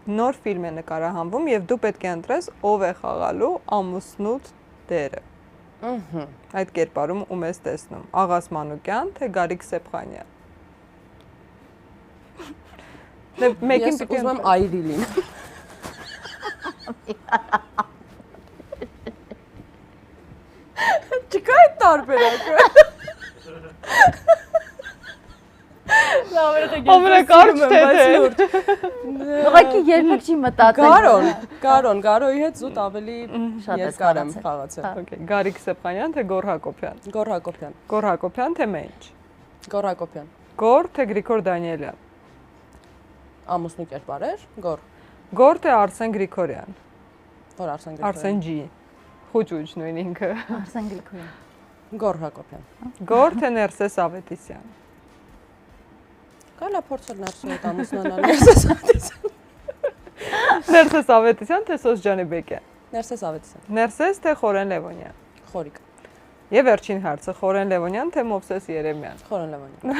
նոր ֆիլմ է նկարահանվում եւ դու պետք է ընտրես ով է խաղալու ամուսնուդ դերը։ Այդ կերպարում ում ես տեսնում։ Աղաս Մանուկյան, թե Գարիկ Սեփխանյան։ Ես ուզում եմ Այրի լինեմ։ Չկա այդ տարբերակը։ Ամենակարճ թե Ուղղակի երբեք չի մտածել։ Գարոյի հետ զուտ ավելի երկար եմ խաղացել։ Okay, Գարիկ Սեփխանյան, թե Գոր Հակոբյան։ Գոր Հակոբյան։ Գոր Հակոբյան, թե Մենջ։ Գոր Հակոբյան։ Գոր, թե Գրիգոր Դանիելյան։ Ամուսնու կերպարեր, Գոր։ Գոր, թե Արսեն Գրիգորյան։ Որ Արսեն Գրիգորյան։ Արսեն Ջի։ Խուճուճ նույն ինքը։ Արսեն Գրիգորյան։ Գոր Հակոբյան։ Գոր, թե Ներսես Ավետիսյան։ Կարելի է փորձել Ներսեսի հետ ամուսնանալ Ներսես Ավետիսյան։ Ներսես Ավետիսյան, թե Սոս Ջանիբեկյան։ Ներսես Ավետիսյան։ Ներսես, թե Խորեն Լևոնյան։ Խորիկ։ Եվ վերջին հարցը Խորեն Լևոնյան, թե Մովսես Երեմյան։ Խորեն Լևոնյան։